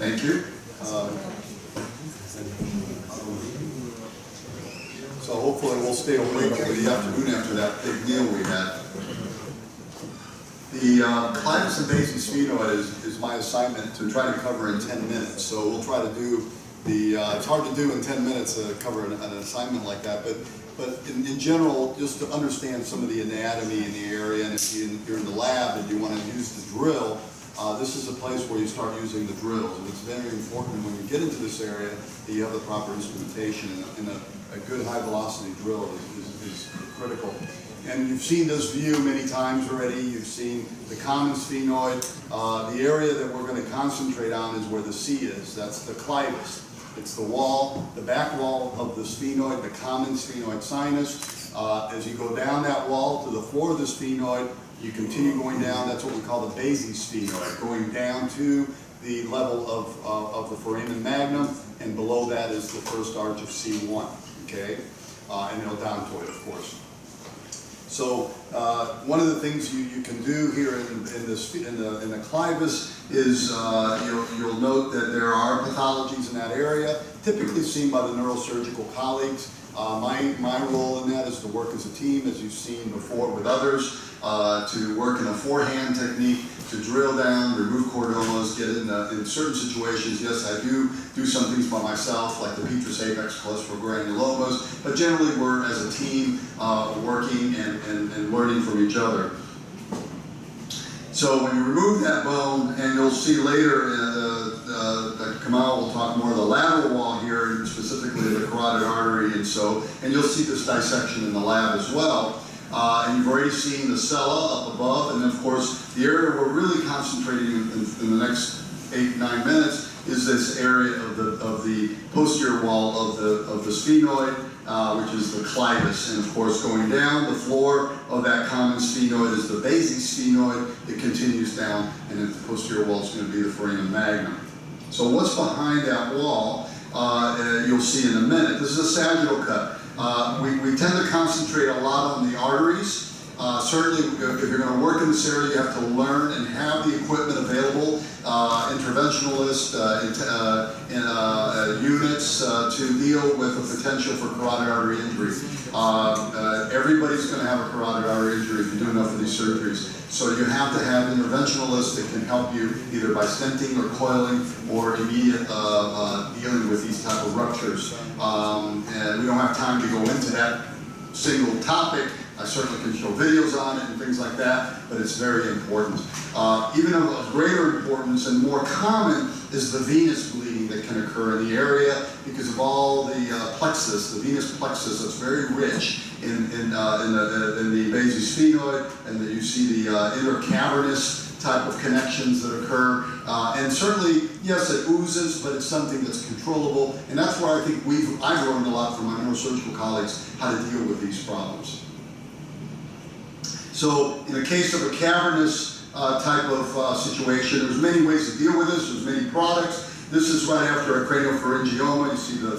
Thank you. So hopefully we'll stay awake over the afternoon after that big meal we had. The clivus and basal sphenoid is my assignment to try to cover in 10 minutes. So we'll try to do the, it's hard to do in 10 minutes to cover an assignment like that, but in general, just to understand some of the anatomy in the area, and if you're in the lab and you want to use the drill, this is a place where you start using the drills, and it's very important when you get into this area that you have the proper instrumentation, and a good high velocity drill is critical. And you've seen this view many times already. You've seen the common sphenoid. The area that we're going to concentrate on is where the C is. That's the clivus. It's the wall, the back wall of the sphenoid, the common sphenoid sinus. As you go down that wall to the floor of the sphenoid, you continue going down. That's what we call the basal sphenoid, going down to the level of the foramen magnum, and below that is the first arch of C1, okay? And odontoid, of course. So one of the things you can do here in the clivus is you'll note that there are pathologies in that area, typically seen by the neurosurgical colleagues. My role in that is to work as a team, as you've seen before with others, to work in a forehand technique, to drill down, remove chordomas, get in certain situations. Yes, I do some things by myself, like the petrous apex cholesterol granulomas, but generally we're as a team working and learning from each other. So when you remove that bone, and you'll see later, Dr. Kamal will talk more of the lateral wall here, and specifically the carotid artery, and you'll see this dissection in the lab as well. And you've already seen the sella up above, and then of course the area we're really concentrating in the next 8-9 minutes is this area of the posterior wall of the sphenoid, which is the clivus. And of course, going down the floor of that common sphenoid is the basal sphenoid. It continues down, and then the posterior wall is going to be the foramen magnum. So what's behind that wall, you'll see in a minute. This is a sagittal cut. We tend to concentrate a lot on the arteries. Certainly, if you're going to work in this area, you have to learn and have the equipment available, interventionalists, units to deal with the potential for carotid artery injury. Everybody's going to have a carotid artery injury if you do enough of these surgeries. So you have to have interventionalists that can help you either by stenting or coiling or immediate dealing with these type of ruptures. And we don't have time to go into that single topic. I certainly can show videos on it and things like that, but it's very important. Even of greater importance and more common is the venous bleeding that can occur in the area because of all the plexus, the venous plexus that's very rich in the basal sphenoid, and that you see the intercavernous type of connections that occur. And certainly, yes, it oozes, but it's something that's controllable, and that's where I think I've learned a lot from my neurosurgical colleagues how to deal with these problems. So in the case of a cavernous type of situation, there's many ways to deal with this. There's many products. This is right after a craniopharyngioma. You see we're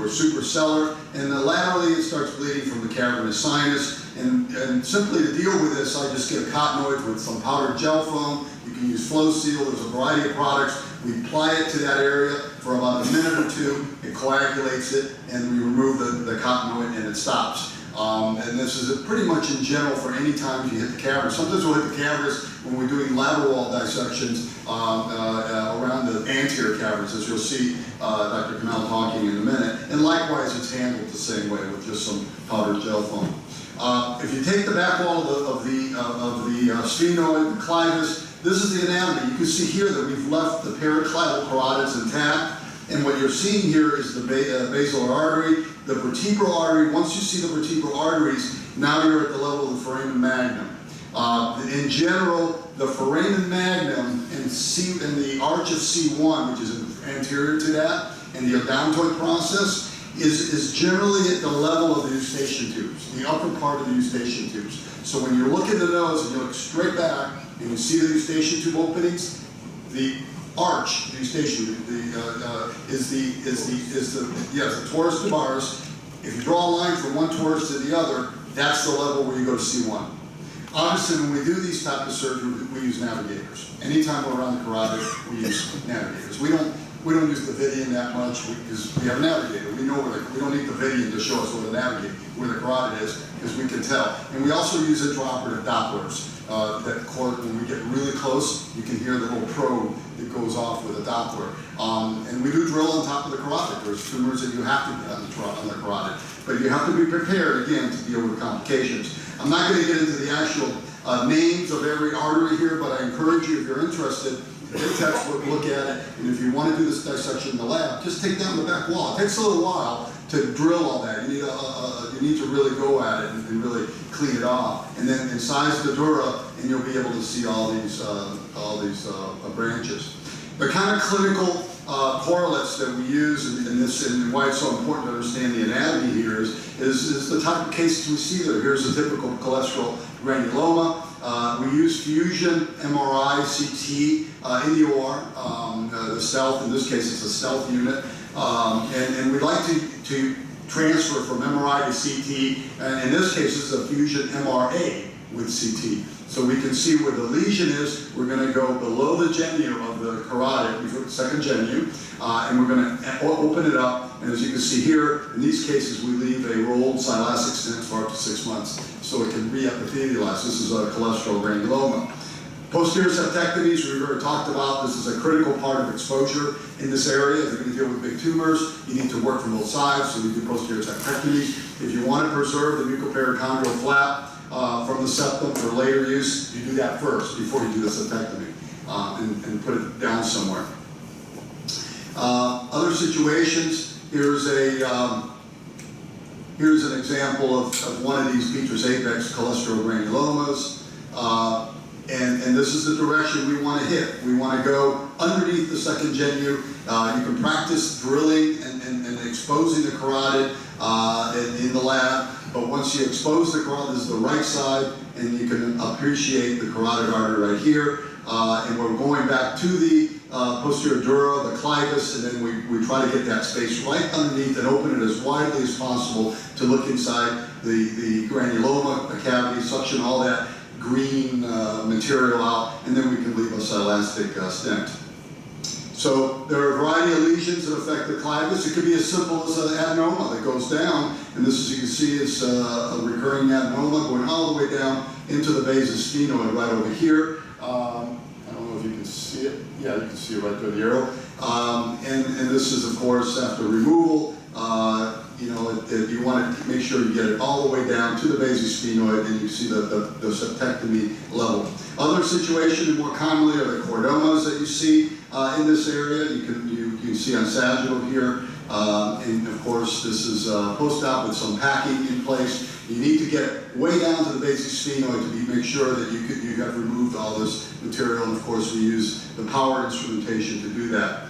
suprasellar, and then laterally it starts bleeding from the cavernous sinus. And simply to deal with this, I just get a cottonoid with some powdered gel foam. You can use Flow Seal. There's a variety of products. We apply it to that area for about a minute or two. It coagulates it, and we remove the cottonoid, and it stops. And this is pretty much in general for any time you hit the cavernous. Sometimes we'll hit the cavernous when we're doing lateral wall dissections around the anterior cavernous, as you'll see Dr. Kamal talking in a minute. And likewise, it's handled the same way with just some powdered gel foam. If you take the back wall of the sphenoid, the clivus, this is the anatomy. You can see here that we've left the paraclival carotids intact. And what you're seeing here is the basilar artery, the vertebral artery. Once you see the vertebral arteries, now you're at the level of the foramen magnum. In general, the foramen magnum and the arch of C1, which is anterior to that, and the odontoid process, is generally at the level of the eustachian tubes, the upper part of the eustachian tubes. So when you look at the nose and you look straight back and you see the eustachian tube openings, the arch, the eustachian, is the torus tubaris. If you draw a line from one torus to the other, that's the level where you go to C1. Obviously, when we do these type of surgery, we use navigators. Anytime we're around the carotid, we use navigators. We don't use the Vidian that much because we have a navigator. We know we don't need the Vidian to show us where the carotid is, because we can tell. And we also use intraoperative Dopplers. When we get really close, you can hear the little probe that goes off with a Doppler. And we do drill on top of the carotid. There's tumors that you have to get on the carotid. But you have to be prepared, again, to deal with complications. I'm not going to get into the actual names of every artery here, but I encourage you, if you're interested, get a textbook, look at it, and if you want to do this dissection in the lab, just take down the back wall. It takes a little while to drill all that. You need to really go at it and really clean it off, and then incise the dura, and you'll be able to see all these branches. The kind of clinical correlates that we use in this, and why it's so important to understand the anatomy here is the type of cases we see there. Here's a typical cholesterol granuloma. We use fusion, MRI, CT in the OR. The stealth, in this case, it's a stealth unit. And we'd like to transfer from MRI to CT. And in this case, this is a fusion MRA with CT. So we can see where the lesion is. We're going to go below the genu of the carotid, the second genu, and we're going to open it up. And as you can see here, in these cases, we leave a rolled silastic stent for up to 6 months so it can re-epithelialize. This is a cholesterol granuloma. Posterior septectomies, we've already talked about. This is a critical part of exposure in this area. If you're going to deal with big tumors, you need to work from both sides, so we do posterior septectomies. If you want to preserve the mucoperichondrial flap from the septum for later use, you do that first before you do the septectomy and put it down somewhere. Other situations, here's an example of one of these petrous apex cholesterol granulomas. And this is the direction we want to hit. We want to go underneath the second genu. You can practice drilling and exposing the carotid in the lab, but once you expose the carotid, this is the right side, and you can appreciate the carotid artery right here. And we're going back to the posterior dura, the clivus, and then we try to get that space right underneath and open it as widely as possible to look inside the granuloma, the cavity, suction all that green material out, and then we can leave a silastic stent. So there are a variety of lesions that affect the clivus. It could be as simple as an adenoma that goes down, and this, as you can see, is a recurring adenoma going all the way down into the basal sphenoid right over here. I don't know if you can see it. Yeah, you can see it right through the arrow. And this is, of course, after removal. You want to make sure you get it all the way down to the basal sphenoid, and you see the septectomy level. Other situations, more commonly, are the chordomas that you see in this area. You can see on sagittal here, and of course, this is post-op with some packing in place. You need to get way down to the basal sphenoid to make sure that you have removed all this material, and of course, we use the power instrumentation to do that.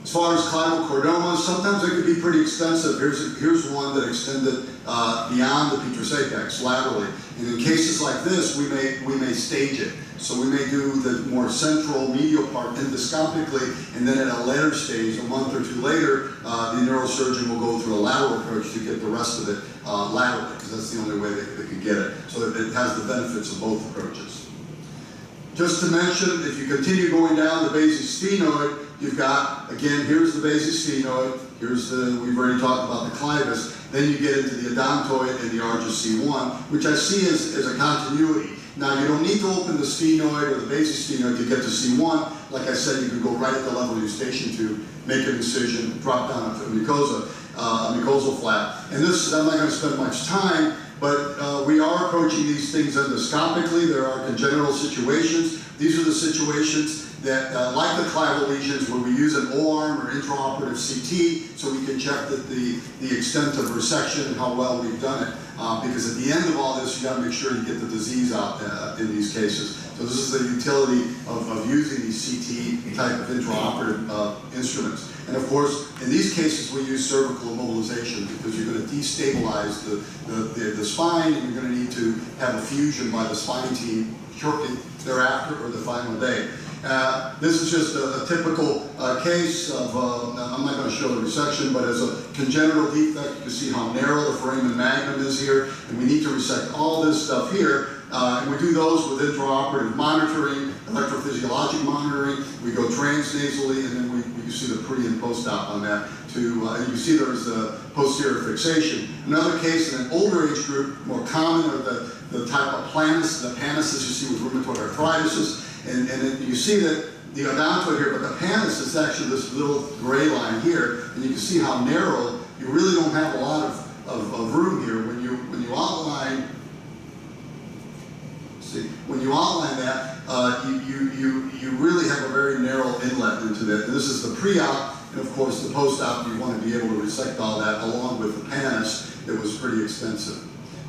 As far as clival chordomas, sometimes they can be pretty extensive. Here's one that extended beyond the petrous apex laterally. And in cases like this, we may stage it. So we may do the more central medial part endoscopically, and then at a later stage, a month or two later, the neurosurgeon will go through a lateral approach to get the rest of it laterally, because that's the only way they can get it. So it has the benefits of both approaches. Just to mention, if you continue going down the basal sphenoid, you've got, again, here's the basal sphenoid, we've already talked about the clivus, then you get into the odontoid and the arches C1, which I see as a continuity. Now, you don't need to open the sphenoid or the basal sphenoid to get to C1. Like I said, you can go right at the level of your station tube, make an incision, drop down a mucosal flap. And this, I'm not going to spend much time, but we are approaching these things endoscopically. There are congenital situations. These are the situations that, like the clival lesions, where we use an O-arm or intraoperative CT so we can check the extent of resection and how well we've done it. Because at the end of all this, you got to make sure you get the disease out in these cases. So this is the utility of using these CT type of intraoperative instruments. And of course, in these cases, we use cervical immobilization because you're going to destabilize the spine, and you're going to need to have a fusion by the spine team shortly thereafter or the final day. This is just a typical case of, I'm not going to show the resection, but it's a congenital defect. You can see how narrow the foramen magnum is here, and we need to resect all this stuff here. And we do those with intraoperative monitoring, electrophysiologic monitoring. We go transnasally, and then you see the pre and post-op on that. And you see there's a posterior fixation. Another case in an older age group, more common, are the type of planus, the panuses you see with rheumatoid arthritis. And you see that the odontoid here, but the panus is actually this little gray line here, and you can see how narrow. You really don't have a lot of room here when you outline. When you outline that, you really have a very narrow inlet into that. And this is the pre-op, and of course the post-op. You want to be able to resect all that along with the panus. It was pretty extensive.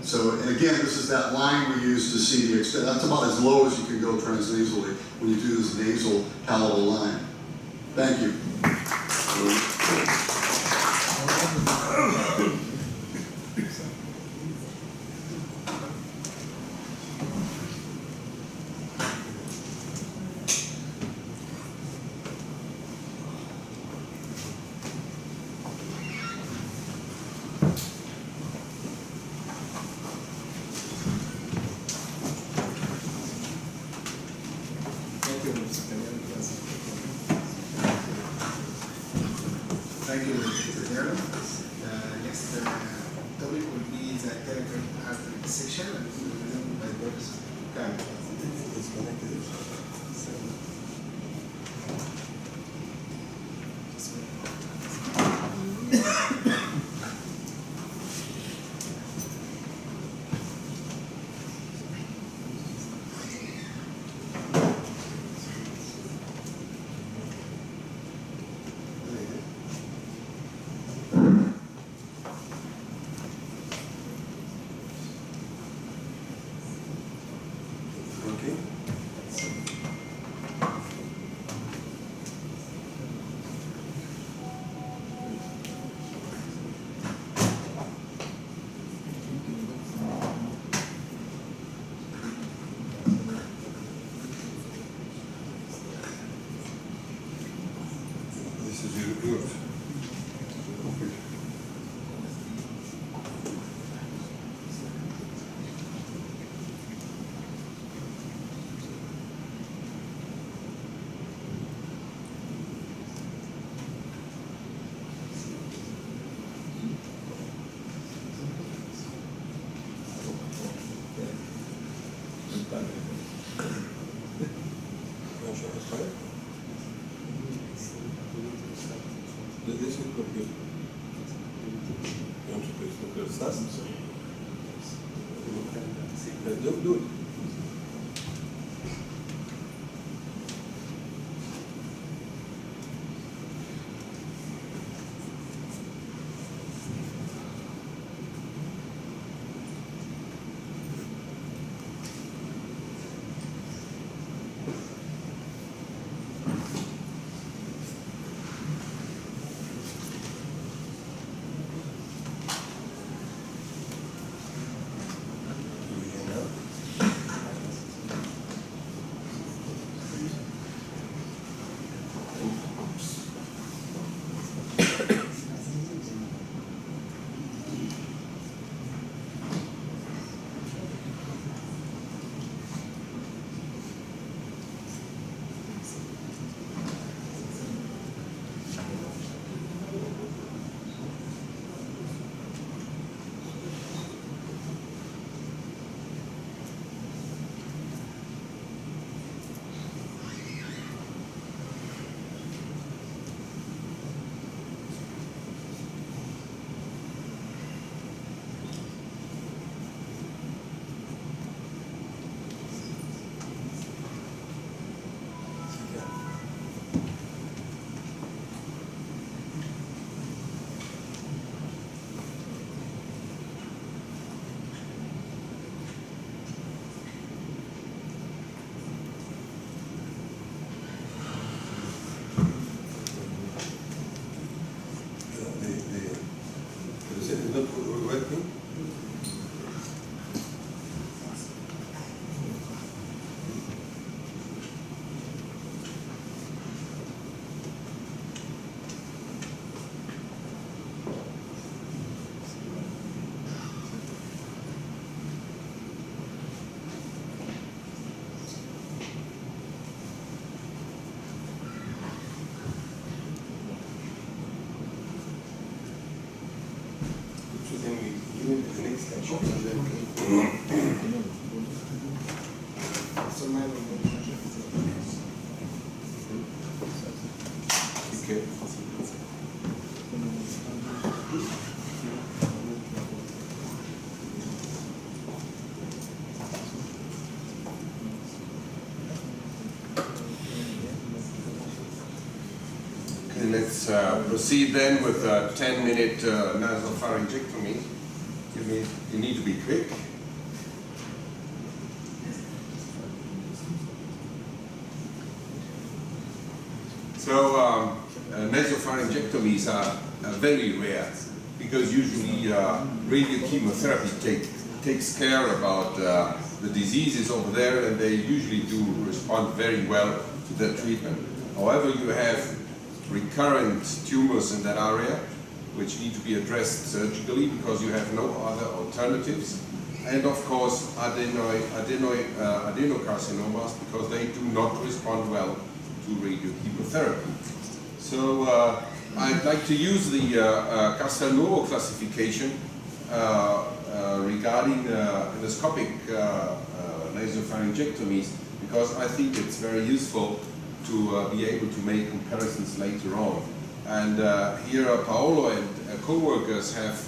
So, and again, this is that line we use to see the extent. That's about as low as you can go transnasally when you do this nasal palatal line. Thank you. Thank you, Mr. Darren. Next topic will be the character artery dissection and by Dr. Khan. Do it. Okay. Let's proceed then with a 10-minute nasopharyngectomy. You need to be quick. So nasopharyngectomies are very rare because usually radiochemotherapy takes care about the diseases over there, and they usually do respond very well to the treatment. However, you have recurrent tumors in that area which need to be addressed surgically because you have no other alternatives, and of course adenocarcinomas because they do not respond well to radiochemotherapy. So I'd like to use the Castelnuovo classification regarding endoscopic nasopharyngectomies because I think it's very useful to be able to make comparisons later on. And here Paolo and co-workers have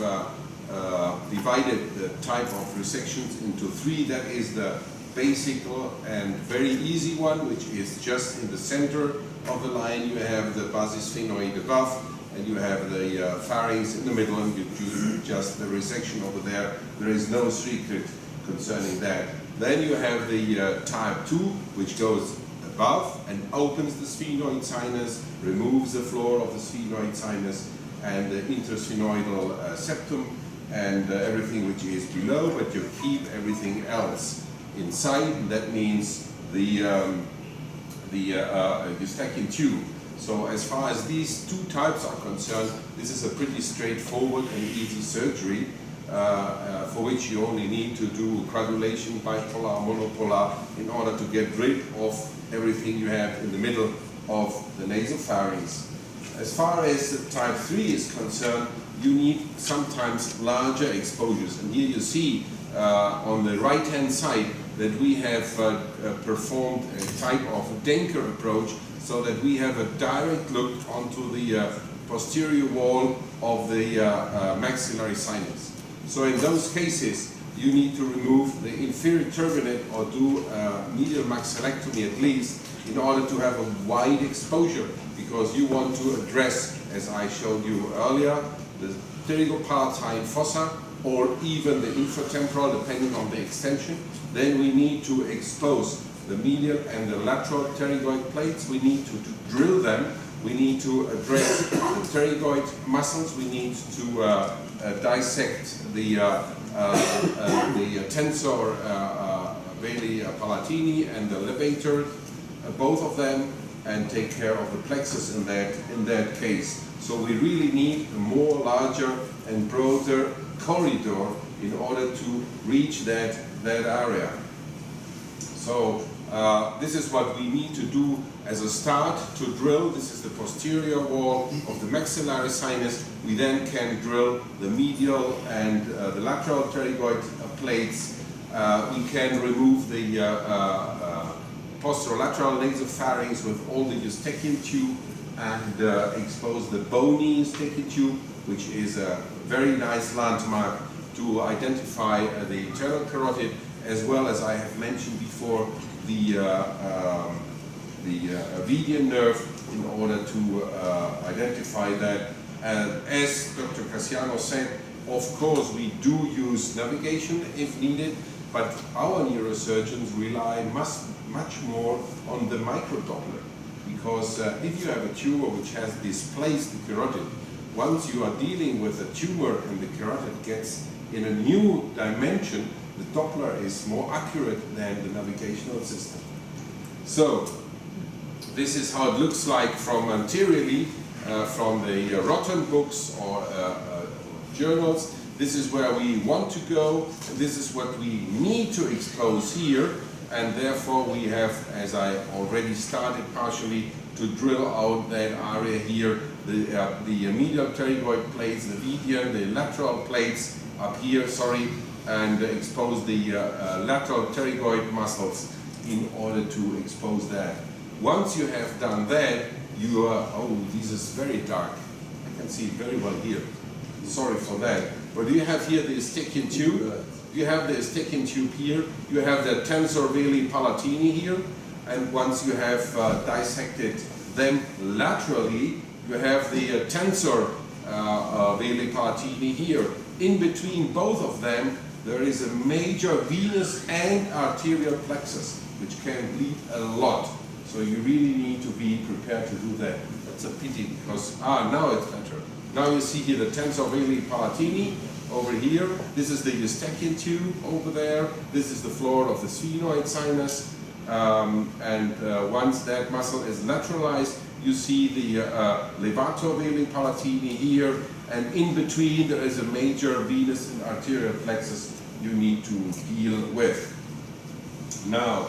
divided the type of resections into three. That is the basic and very easy one, which is just in the center of the line. You have the basis sphenoid above, and you have the pharynx in the middle, and you do just the resection over there. There is no secret concerning that. Then you have the type 2, which goes above and opens the sphenoid sinus, removes the floor of the sphenoid sinus and the intersphenoidal septum and everything which is below, but you keep everything else inside. That means the Eustachian tube. So as far as these two types are concerned, this is a pretty straightforward and easy surgery for which you only need to do coagulation, bipolar, monopolar, in order to get rid of everything you have in the middle of the nasopharynx. As far as type 3 is concerned, you need sometimes larger exposures. And here you see on the right-hand side that we have performed a type of Denker approach so that we have a direct look onto the posterior wall of the maxillary sinus. So in those cases, you need to remove the inferior turbinate or do medial maxillectomy at least in order to have a wide exposure, because you want to address, as I showed you earlier, the pterygopalatine fossa or even the infratemporal, depending on the extension. Then we need to expose the medial and the lateral pterygoid plates. We need to drill them. We need to address the pterygoid muscles. We need to dissect the tensor veli palatini and the levator, both of them, and take care of the plexus in that case. So we really need a more larger and broader corridor in order to reach that area. So this is what we need to do as a start to drill. This is the posterior wall of the maxillary sinus. We then can drill the medial and the lateral pterygoid plates. We can remove the posterolateral nasopharynx with all the Eustachian tube and expose the bony Eustachian tube, which is a very nice landmark to identify the internal carotid, as well as I have mentioned before, the median nerve, in order to identify that. As Dr. Casiano said, of course we do use navigation if needed, but our neurosurgeons rely much more on the microdoppler, because if you have a tumor which has displaced the carotid, once you are dealing with a tumor and the carotid gets in a new dimension, the Doppler is more accurate than the navigational system. So this is how it looks like from anteriorly, from the Rotten books or journals. This is where we want to go. This is what we need to expose here, and therefore we have, as I already started partially, to drill out that area here, the medial pterygoid plates, the median, the lateral plates up here, and expose the lateral pterygoid muscles in order to expose that. Once you have done that, you are, oh, this is very dark. I can see it very well here. Sorry for that. But you have here the Eustachian tube. You have the Eustachian tube here. You have the tensor veli palatini here. And once you have dissected them laterally, you have the tensor veli palatini here. In between both of them, there is a major venous and arterial plexus, which can bleed a lot. So you really need to be prepared to do that. That's a pity because, now it's better. Now you see here the tensor veli palatini over here. This is the Eustachian tube over there. This is the floor of the sphenoid sinus. Once that muscle is lateralized, you see the levator veli palatini here. And in between there is a major venous and arterial plexus you need to deal with. Now,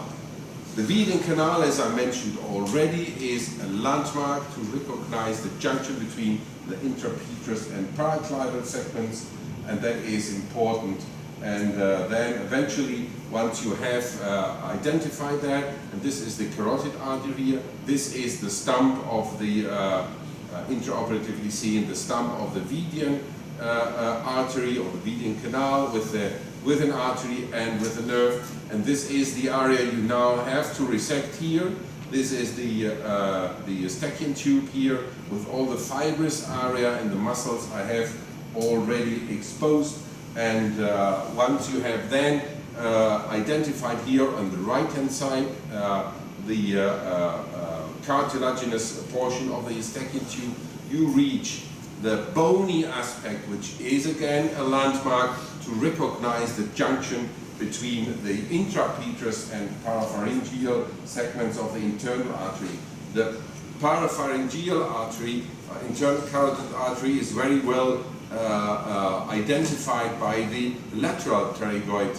the Wieding canal, as I mentioned already, is a landmark to recognize the junction between the intrapetrous and paraclival segments, and that is important. And then eventually, once you have identified that, and this is the carotid artery here, this is the stump of the intraoperatively seen, the stump of the Wieding artery or the Wieding canal with an artery and with a nerve, and this is the area you now have to resect here. This is the Eustachian tube here with all the fibrous area and the muscles I have already exposed. And once you have then identified here on the right hand side the cartilaginous portion of the Eustachian tube, you reach the bony aspect, which is again a landmark to recognize the junction between the intrapetrous and parapharyngeal segments of the internal artery. The parapharyngeal artery, internal carotid artery, is very well identified by the lateral pterygoid